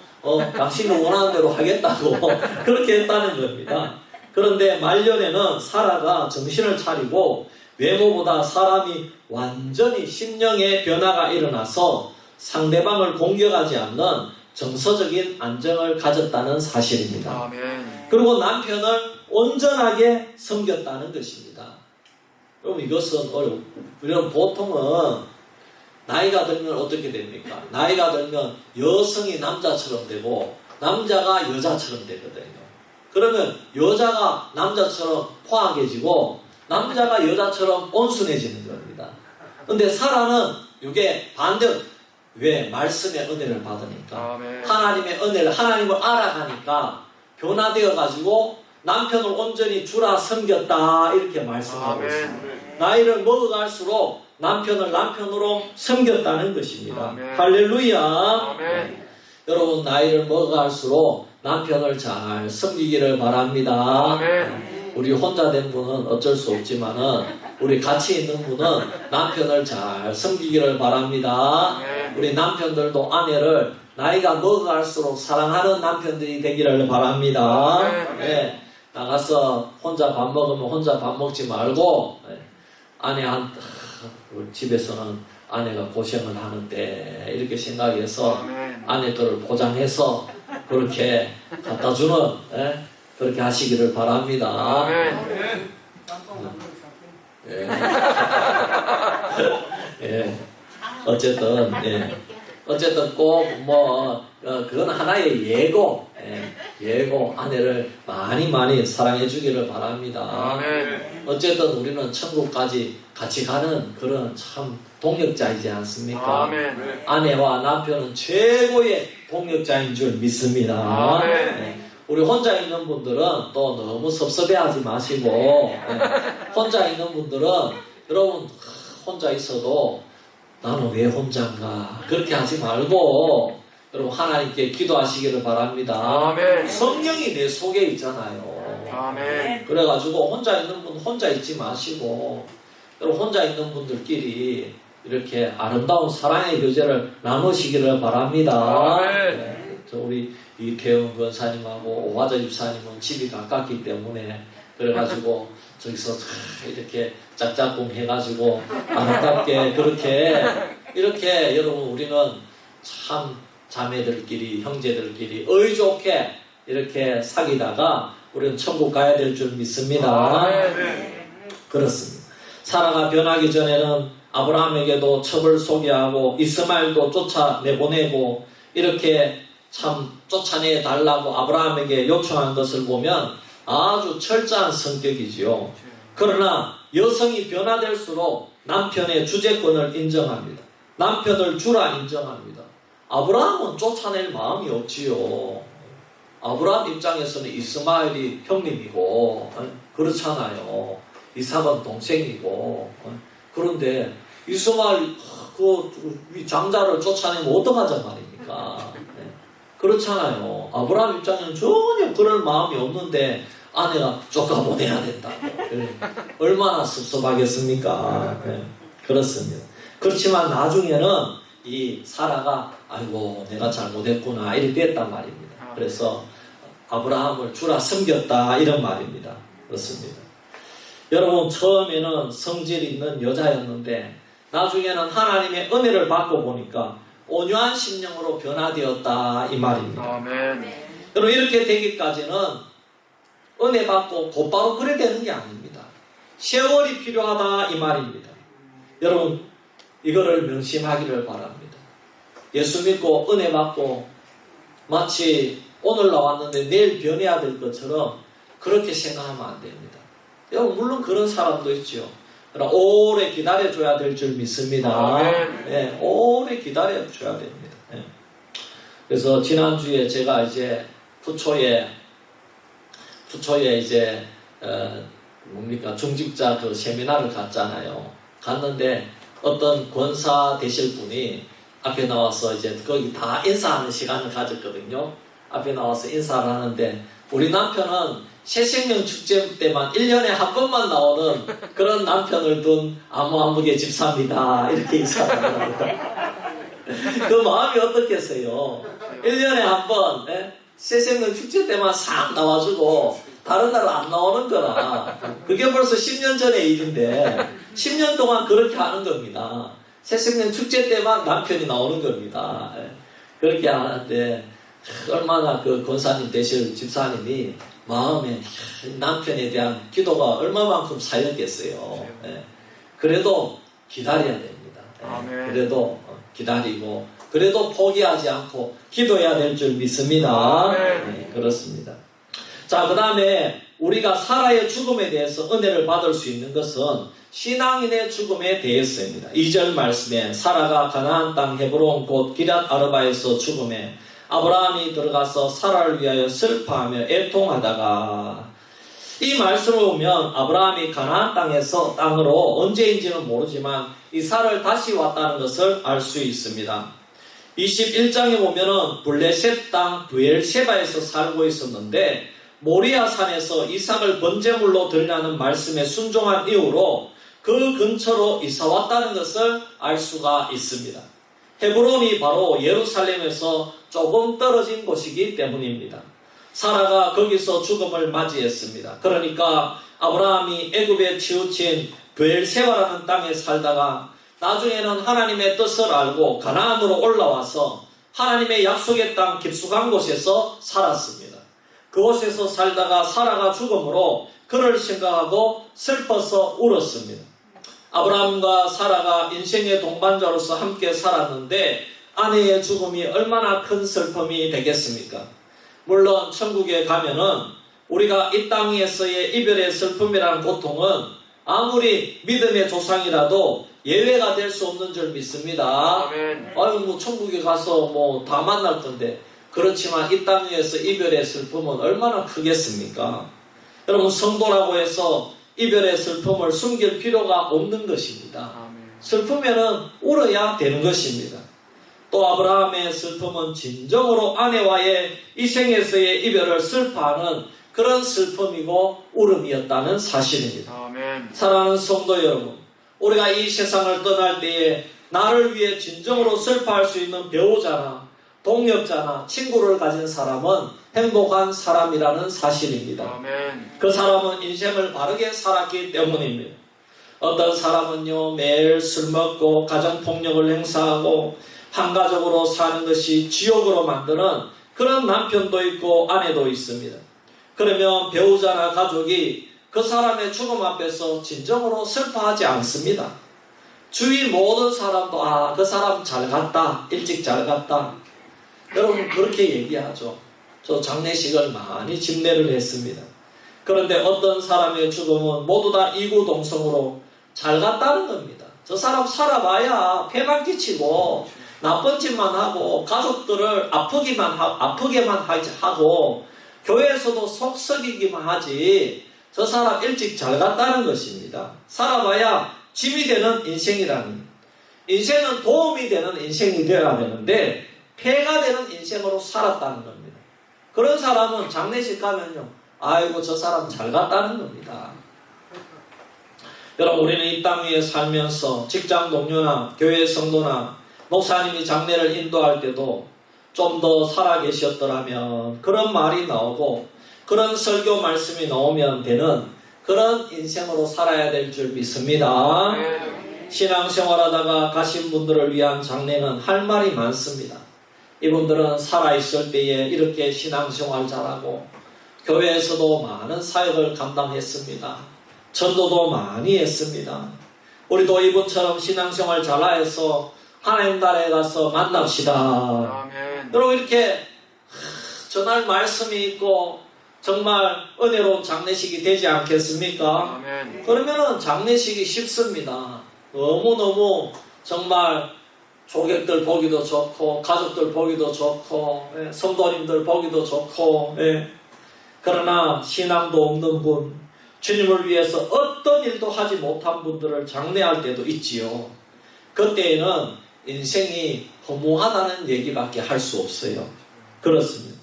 당신이 원하는 대로 하겠다고 그렇게 했다는 겁니다. 그런데 말년에는 사라가 정신을 차리고 외모보다 사람이 완전히 심령의 변화가 일어나서 상대방을 공격하지 않는 정서적인 안정을 가졌다는 사실입니다. 아멘. 그리고 남편을 온전하게 섬겼다는 것입니다. 그럼 이것은 우리는 보통은 나이가 들면 어떻게 됩니까? 나이가 들면 여성이 남자처럼 되고 남자가 여자처럼 되거든요. 그러면 여자가 남자처럼 포악해지고 남자가 여자처럼 온순해지는 겁니다. 근데 사라는 이게 반대로 왜? 말씀의 은혜를 받으니까 아멘. 하나님의 은혜를 하나님을 알아가니까 변화되어 가지고 남편을 온전히 주라 섬겼다 이렇게 말씀하고 있습니다. 나이를 먹어갈수록 남편을 남편으로 섬겼다는 것입니다. 아멘. 할렐루야. 아멘. 여러분 나이를 먹어갈수록 남편을 잘 섬기기를 바랍니다. 아멘. 우리 혼자 된 분은 어쩔 수 없지만은 우리 같이 있는 분은 남편을 잘 섬기기를 바랍니다. 아멘. 우리 남편들도 아내를 나이가 먹어갈수록 사랑하는 남편들이 되기를 바랍니다. 아멘. 나가서 혼자 밥 먹으면 혼자 밥 먹지 말고 우리 집에서는 아내가 고생을 하는데 이렇게 생각해서 아멘. 아내들을 포장해서 그렇게 갖다 주는 그렇게 하시기를 바랍니다. 아멘. 어쨌든 꼭 그건 하나의 예고 아내를 많이 사랑해 주기를 바랍니다. 아멘. 어쨌든 우리는 천국까지 같이 가는 그런 참 동력자이지 않습니까? 아멘. 아내와 남편은 최고의 동력자인 줄 믿습니다. 아멘. 우리 혼자 있는 분들은 또 너무 섭섭해하지 마시고 혼자 있는 분들은 여러분 혼자 있어도 나는 왜 혼자인가 그렇게 하지 말고 여러분 하나님께 기도하시기를 바랍니다. 아멘. 성령이 내 속에 있잖아요. 아멘. 그래가지고 혼자 있는 분 혼자 있지 마시고 여러분 혼자 있는 분들끼리 이렇게 아름다운 사랑의 교제를 나누시기를 바랍니다. 아멘. 우리 이태영 권사님하고 오화자 집사님은 집이 가깝기 때문에 그래가지고 저기서 이렇게 짝짝꿍 해가지고 아름답게 그렇게 이렇게 여러분 우리는 참 자매들끼리 형제들끼리 의좋게 이렇게 사귀다가 우리는 천국 가야 될 줄 믿습니다. 아멘. 그렇습니다. 사라가 변하기 전에는 아브라함에게도 첩을 소개하고 이스마엘도 쫓아내보내고 이렇게 참 쫓아내 달라고 아브라함에게 요청한 것을 보면 아주 철저한 성격이지요. 그러나 여성이 변화될수록 남편의 주재권을 인정합니다. 남편을 주라 인정합니다. 아브라함은 쫓아낼 마음이 없지요. 아브라함 입장에서는 이스마엘이 형님이고 그렇잖아요. 이삭은 동생이고 그런데 이스마엘 그 장자를 쫓아내면 어떡하잔 말입니까? 그렇잖아요. 아브라함 입장에는 전혀 그럴 마음이 없는데 아내가 쫓아보내야 된다고. 얼마나 섭섭하겠습니까? 그렇습니다. 그렇지만 나중에는 이 사라가 아이고 내가 잘못했구나 이렇게 됐단 말입니다. 그래서 아브라함을 주라 섬겼다 이런 말입니다. 그렇습니다. 여러분 처음에는 성질 있는 여자였는데 나중에는 하나님의 은혜를 받고 보니까 온유한 심령으로 변화되었다 이 말입니다. 아멘. 여러분 이렇게 되기까지는 은혜 받고 곧바로 그래 되는 게 아닙니다. 세월이 필요하다 이 말입니다. 여러분 이거를 명심하기를 바랍니다. 예수 믿고 은혜 받고 마치 오늘 나왔는데 내일 변해야 될 것처럼 그렇게 생각하면 안 됩니다. 여러분 물론 그런 사람도 있죠. 그러나 오래 기다려줘야 될 줄 믿습니다. 예, 오래 기다려줘야 됩니다. 예. 그래서 지난주에 제가 이제 부초에 이제 중직자 그 세미나를 갔잖아요. 갔는데 어떤 권사 되실 분이 앞에 나와서 이제 거기 다 인사하는 시간을 가졌거든요. 앞에 나와서 인사를 하는데 우리 남편은 새생명 축제 때만 1년에 한 번만 나오는 그런 남편을 둔 아무개 집사입니다. 이렇게 인사를 합니다. 그 마음이 어떻겠어요? 1년에 한 번 새생명 축제 때만 싹 나와주고 다른 날은 안 나오는 거라. 그게 벌써 10년 전의 일인데 10년 동안 그렇게 하는 겁니다. 새생명 축제 때만 남편이 나오는 겁니다. 그렇게 하는데 얼마나 그 권사님 되실 집사님이 마음에 남편에 대한 기도가 얼마만큼 쌓였겠어요. 그래도 기다려야 됩니다. 그래도 기다리고 그래도 포기하지 않고 기도해야 될 줄 믿습니다. 그렇습니다. 자, 그 다음에 우리가 사라의 죽음에 대해서 은혜를 받을 수 있는 것은 신앙인의 죽음에 대해서입니다. 2절 말씀에 사라가 가나안 땅 헤브론 곧 기럇 아르바에서 죽음에 아브라함이 들어가서 사라를 위하여 슬퍼하며 애통하다가 이 말씀을 보면 아브라함이 가나안 땅으로 언제인지는 모르지만 이 사라를 다시 왔다는 것을 알 수 있습니다. 21장에 보면은 블레셋 땅 브엘셰바에서 살고 있었는데 모리아 산에서 이삭을 번제물로 드리라는 말씀에 순종한 이후로 그 근처로 이사 왔다는 것을 알 수가 있습니다. 헤브론이 바로 예루살렘에서 조금 떨어진 곳이기 때문입니다. 사라가 거기서 죽음을 맞이했습니다. 그러니까 아브라함이 애굽에 치우친 브엘세바라는 땅에 살다가 나중에는 하나님의 뜻을 알고 가나안으로 올라와서 하나님의 약속의 땅 깊숙한 곳에서 살았습니다. 그곳에서 살다가 사라가 죽음으로 그를 생각하고 슬퍼서 울었습니다. 아브라함과 사라가 인생의 동반자로서 함께 살았는데 아내의 죽음이 얼마나 큰 슬픔이 되겠습니까? 물론 천국에 가면은 우리가 이 땅에서의 이별의 슬픔이라는 고통은 아무리 믿음의 조상이라도 예외가 될 수 없는 줄 믿습니다. 아유 천국에 가서 다 만날 건데 그렇지만 이 땅에서 이별의 슬픔은 얼마나 크겠습니까? 여러분 성도라고 해서 이별의 슬픔을 숨길 필요가 없는 것입니다. 슬프면은 울어야 되는 것입니다. 또 아브라함의 슬픔은 진정으로 아내와의 이 생에서의 이별을 슬퍼하는 그런 슬픔이고 울음이었다는 사실입니다. 사랑하는 성도 여러분, 우리가 이 세상을 떠날 때에 나를 위해 진정으로 슬퍼할 수 있는 배우자나 동역자나 친구를 가진 사람은 행복한 사람이라는 사실입니다. 그 사람은 인생을 바르게 살았기 때문입니다. 어떤 사람은요 매일 술 먹고 가정폭력을 행사하고 한가족으로 사는 것이 지옥으로 만드는 그런 남편도 있고 아내도 있습니다. 그러면 배우자나 가족이 그 사람의 죽음 앞에서 진정으로 슬퍼하지 않습니다. 주위 모든 사람도 그 사람 잘 갔다, 일찍 잘 갔다. 여러분 그렇게 얘기하죠. 저 장례식을 많이 집례를 했습니다. 그런데 어떤 사람의 죽음은 모두 다 이구동성으로 잘 갔다는 겁니다. 저 사람 살아봐야 폐만 끼치고 나쁜 짓만 하고 가족들을 아프게만 하고 교회에서도 속 썩이기만 하지 저 사람 일찍 잘 갔다는 것입니다. 살아봐야 짐이 되는 인생이라는, 인생은 도움이 되는 인생이 되어야 되는데 폐가 되는 인생으로 살았다는 겁니다. 그런 사람은 장례식 가면요, 아이고 저 사람 잘 갔다는 겁니다. 여러분, 우리는 이 땅 위에 살면서 직장 동료나 교회 성도나 목사님이 장례를 인도할 때도 좀 더 살아계셨더라면 그런 말이 나오고 그런 설교 말씀이 나오면 되는 그런 인생으로 살아야 될 줄 믿습니다. 신앙생활하다가 가신 분들을 위한 장례는 할 말이 많습니다. 이분들은 살아있을 때에 이렇게 신앙생활 잘하고 교회에서도 많은 사역을 감당했습니다. 전도도 많이 했습니다. 우리도 이분처럼 신앙생활 잘해서 하나님 나라에 가서 만납시다. 아멘. 여러분, 이렇게 전할 말씀이 있고 정말 은혜로운 장례식이 되지 않겠습니까? 아멘. 그러면은 장례식이 쉽습니다. 너무너무 정말 조객들 보기도 좋고 가족들 보기도 좋고 성도님들 보기도 좋고 그러나 신앙도 없는 분, 주님을 위해서 어떤 일도 하지 못한 분들을 장례할 때도 있지요. 그때에는 인생이 허무하다는 얘기밖에 할 수 없어요. 그렇습니다.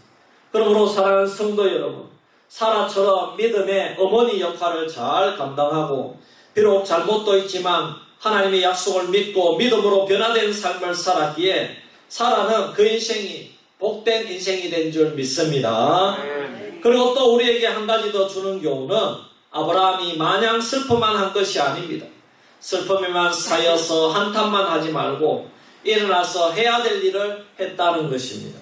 그러므로 사랑하는 성도 여러분, 사라처럼 믿음의 어머니 역할을 잘 감당하고 비록 잘못도 있지만 하나님의 약속을 믿고 믿음으로 변화된 삶을 살았기에 사라는 그 인생이 복된 인생이 된 줄 믿습니다. 그리고 또 우리에게 한 가지 더 주는 교훈은 아브라함이 마냥 슬퍼만 한 것이 아닙니다. 슬픔에만 쌓여서 한탄만 하지 말고 일어나서 해야 될 일을 했다는 것입니다.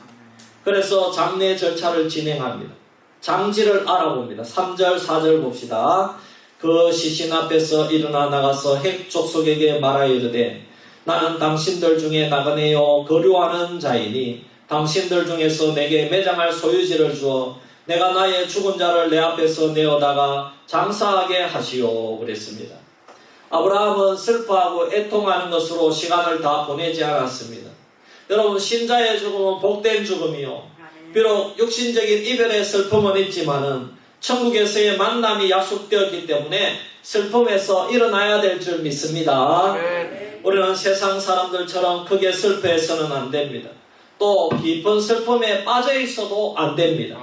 그래서 장례 절차를 진행합니다. 장지를 알아봅니다. 3절 4절 봅시다. 그 시신 앞에서 일어나 나가서 핵 족속에게 말하여 이르되 나는 당신들 중에 나그네요 거류하는 자이니 당신들 중에서 내게 매장할 소유지를 주어 내가 나의 죽은 자를 내 앞에서 내어다가 장사하게 하시오 그랬습니다. 아브라함은 슬퍼하고 애통하는 것으로 시간을 다 보내지 않았습니다. 여러분, 신자의 죽음은 복된 죽음이요, 비록 육신적인 이별의 슬픔은 있지만은 천국에서의 만남이 약속되었기 때문에 슬픔에서 일어나야 될 줄 믿습니다. 우리는 세상 사람들처럼 크게 슬퍼해서는 안 됩니다. 또 깊은 슬픔에 빠져 있어도 안 됩니다.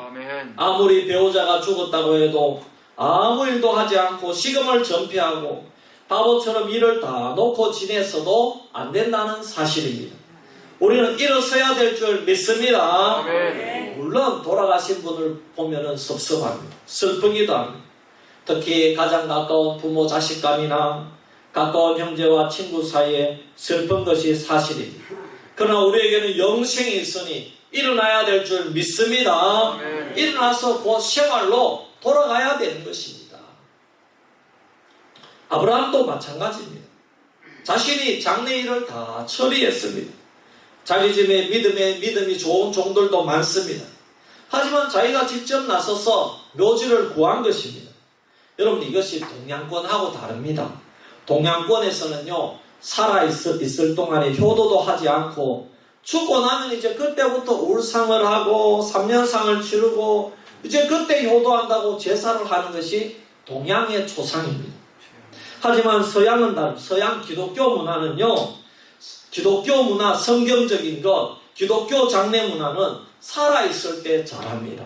아무리 배우자가 죽었다고 해도 아무 일도 하지 않고 식음을 전폐하고 바보처럼 일을 다 놓고 지냈어도 안 된다는 사실입니다. 우리는 일어서야 될 줄 믿습니다. 물론 돌아가신 분을 보면 섭섭합니다. 슬프기도 합니다. 특히 가장 가까운 부모 자식간이나 가까운 형제와 친구 사이에 슬픈 것이 사실입니다. 그러나 우리에게는 영생이 있으니 일어나야 될 줄 믿습니다. 일어나서 곧 생활로 돌아가야 되는 것입니다. 아브라함도 마찬가지입니다. 자신이 장래 일을 다 처리했습니다. 자기 집에 믿음이 좋은 종들도 많습니다. 하지만 자기가 직접 나서서 묘지를 구한 것입니다. 여러분, 이것이 동양권하고 다릅니다. 동양권에서는요, 살아있을 동안에 효도도 하지 않고 죽고 나면 이제 그때부터 울상을 하고 3년상을 치르고 이제 그때 효도한다고 제사를 하는 것이 동양의 초상입니다. 하지만 서양은 다릅니다. 서양 기독교 문화는요, 기독교 문화, 성경적인 것, 기독교 장례 문화는 살아있을 때 잘합니다.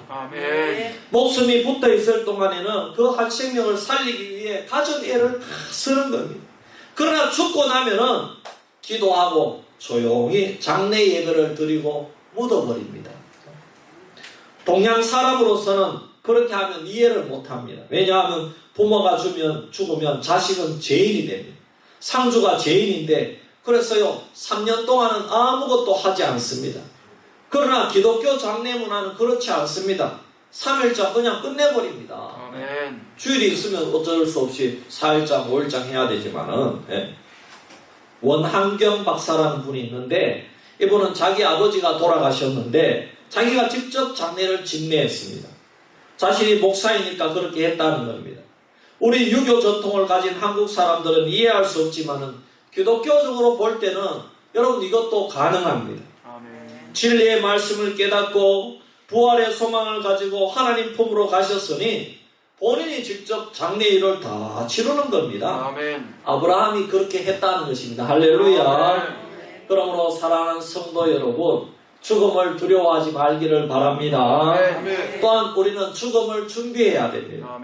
목숨이 붙어있을 동안에는 그 한 생명을 살리기 위해 가진 애를 다 쓰는 겁니다. 그러나 죽고 나면은 기도하고 조용히 장례 예배를 드리고 묻어버립니다. 동양 사람으로서는 그렇게 하면 이해를 못합니다. 왜냐하면 부모가 죽으면 자식은 죄인이 됩니다. 상주가 죄인인데 그래서요 3년 동안은 아무것도 하지 않습니다. 그러나 기독교 장례 문화는 그렇지 않습니다. 3일장 그냥 끝내버립니다. 주일이 있으면 어쩔 수 없이 4일장 5일장 해야 되지만은 원한경 박사라는 분이 있는데 이분은 자기 아버지가 돌아가셨는데 자기가 직접 장례를 직례했습니다. 자신이 목사이니까 그렇게 했다는 겁니다. 우리 유교 전통을 가진 한국 사람들은 이해할 수 없지만은 기독교적으로 볼 때는 여러분 이것도 가능합니다. 진리의 말씀을 깨닫고 부활의 소망을 가지고 하나님 품으로 가셨으니 본인이 직접 장례일을 다 치르는 겁니다. 아브라함이 그렇게 했다는 것입니다. 할렐루야. 그러므로 사랑하는 성도 여러분, 죽음을 두려워하지 말기를 바랍니다. 또한 우리는 죽음을 준비해야 됩니다.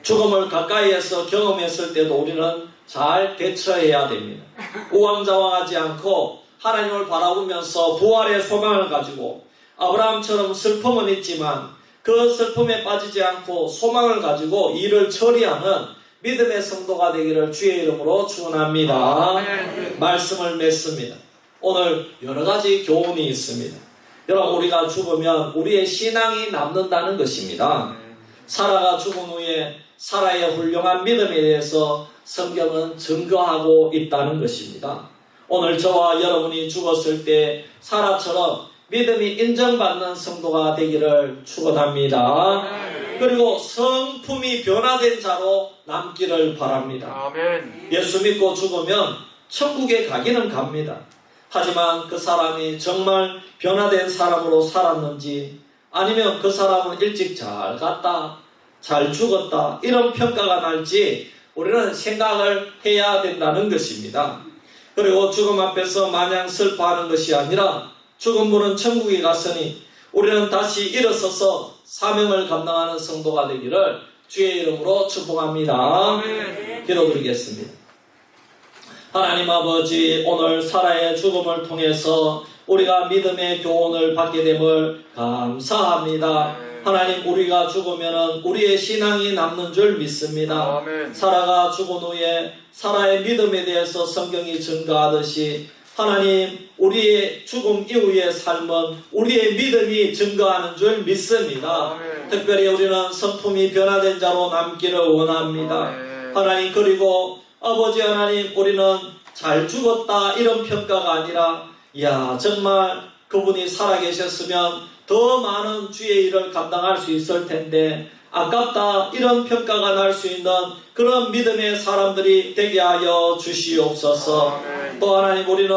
죽음을 가까이에서 경험했을 때도 우리는 잘 대처해야 됩니다. 우왕좌왕하지 않고 하나님을 바라보면서 부활의 소망을 가지고 아브라함처럼 슬픔은 있지만 그 슬픔에 빠지지 않고 소망을 가지고 일을 처리하는 믿음의 성도가 되기를 주의 이름으로 축원합니다. 말씀을 맺습니다. 오늘 여러 가지 교훈이 있습니다. 여러분, 우리가 죽으면 우리의 신앙이 남는다는 것입니다. 사라가 죽은 후에 사라의 훌륭한 믿음에 대해서 성경은 증거하고 있다는 것입니다. 오늘 저와 여러분이 죽었을 때 사라처럼 믿음이 인정받는 성도가 되기를 축원합니다. 그리고 성품이 변화된 자로 남기를 바랍니다. 예수 믿고 죽으면 천국에 가기는 갑니다. 하지만 그 사람이 정말 변화된 사람으로 살았는지, 아니면 그 사람은 일찍 잘 갔다, 잘 죽었다, 이런 평가가 날지 우리는 생각을 해야 된다는 것입니다. 그리고 죽음 앞에서 마냥 슬퍼하는 것이 아니라 죽은 분은 천국에 갔으니 우리는 다시 일어서서 사명을 감당하는 성도가 되기를 주의 이름으로 축복합니다. 기도드리겠습니다. 하나님 아버지, 오늘 사라의 죽음을 통해서 우리가 믿음의 교훈을 받게 됨을 감사합니다. 하나님, 우리가 죽으면 우리의 신앙이 남는 줄 믿습니다. 사라가 죽은 후에 사라의 믿음에 대해서 성경이 증거하듯이 하나님, 우리의 죽음 이후의 삶은 우리의 믿음이 증거하는 줄 믿습니다. 특별히 우리는 성품이 변화된 자로 남기를 원합니다. 하나님, 그리고 아버지 하나님, 우리는 잘 죽었다 이런 평가가 아니라, 이야, 정말 그분이 살아계셨으면 더 많은 주의 일을 감당할 수 있을 텐데 아깝다 이런 평가가 날 수 있는 그런 믿음의 사람들이 되게 하여 주시옵소서. 또 하나님, 우리는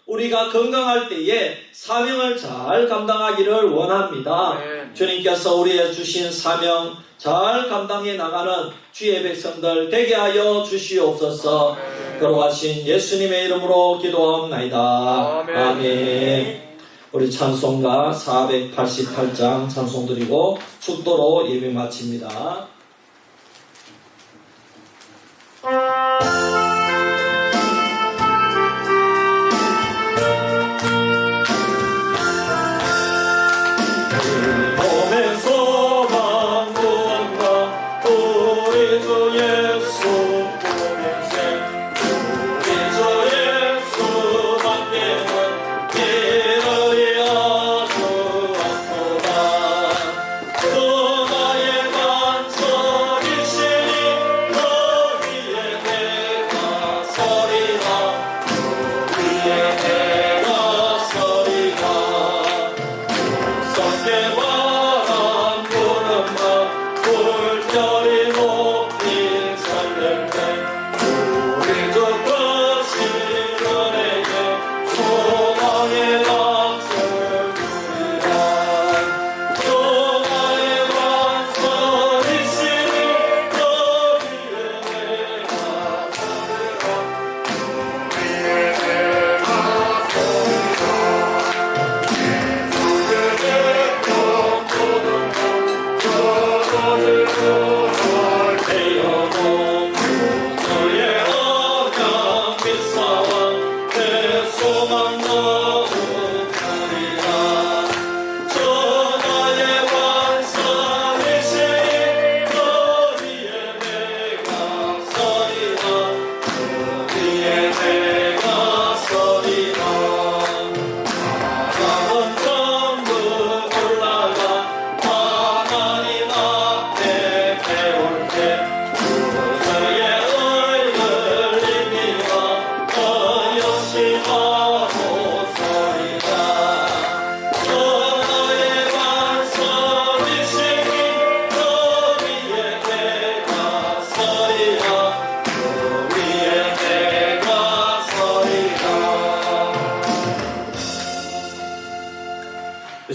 우리가 건강할 때에 사명을 잘 감당하기를 원합니다. 주님께서 우리의 주신 사명 잘 감당해 나가는 주의 백성들 되게 하여 주시옵소서. 걸어가신 예수님의 이름으로 기도하옵나이다. 아멘. 우리 찬송가 488장 찬송 드리고 축도로 예배 마칩니다. 주시옵소서.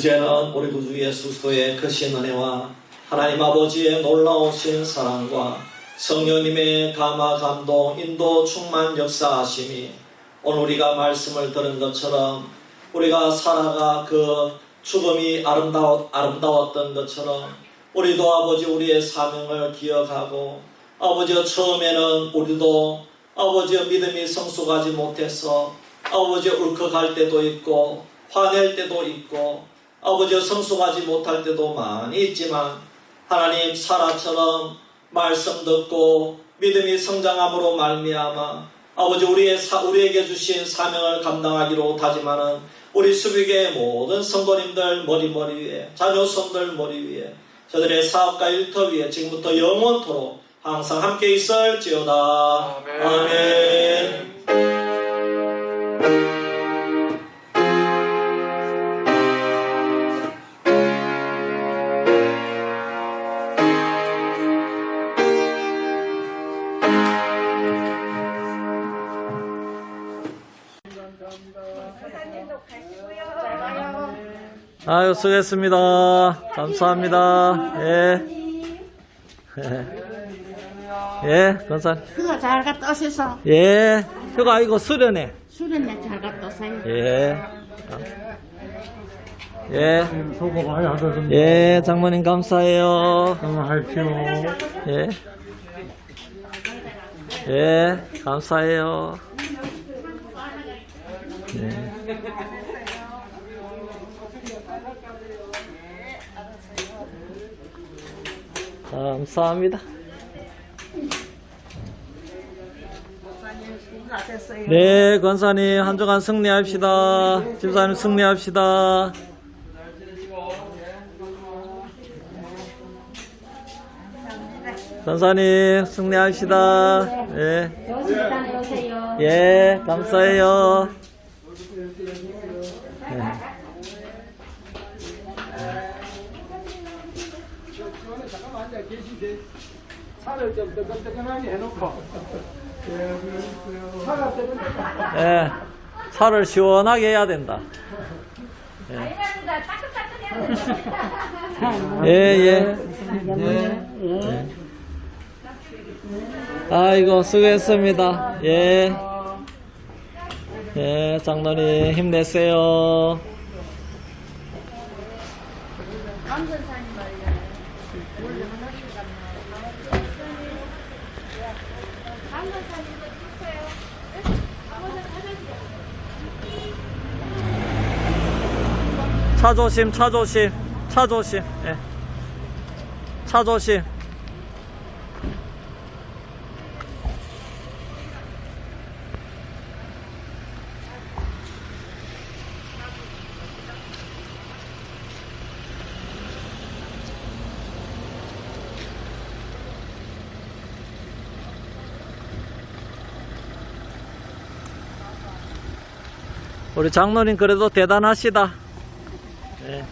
이제는 우리 구주 예수 그리스도의 크신 은혜와 하나님 아버지의 놀라우신 사랑과 성령님의 감화 감동 인도 충만 역사하심이 오늘 우리가 말씀을 들은 것처럼 우리가 살아가 그 죽음이 아름다웠던 것처럼 우리도 아버지 우리의 사명을 기억하고 아버지 처음에는 우리도 아버지 믿음이 성숙하지 못해서 아버지 울컥할 때도 있고 화낼 때도 있고 아버지 성숙하지 못할 때도 많이 있지만 하나님 사라처럼 말씀 듣고 믿음이 성장함으로 말미암아 아버지 우리에게 주신 사명을 감당하기로 다짐하는 우리 수비계의 모든 성도님들 머리 위에 자녀손들 머리 위에 저들의 사업과 일터 위에 지금부터 영원토록 항상 함께 있을지어다. 아멘. 아유, 수고했습니다. 감사합니다. 예. 예, 권사님. 그거 잘 갔다 오셔서 예. 휴가 이거 수련회. 수련회 잘 갔다 오세요. 예. 예. 수고 많이 하셨습니다. 예, 장모님 감사해요. 건강하십시오. 예. 예, 감사해요. 예. 감사합니다. 네, 권사님 한 주간 승리합시다. 집사님 승리합시다. 권사님 승리합시다. 예. 좋은 시간 다녀오세요. 예, 감사해요. 예. 잠깐만 앉아 계시지. 차를 좀 뜨끈뜨끈하게 해놓고. 차가 뜨끈뜨끈. 예, 차를 시원하게 해야 된다. 예, 예. 예. 아이고, 수고했습니다. 예. 예, 장로님 힘내세요. 차 조심, 차 조심, 차 조심, 예. 차 조심. 우리 장로님 그래도 대단하시다. 예.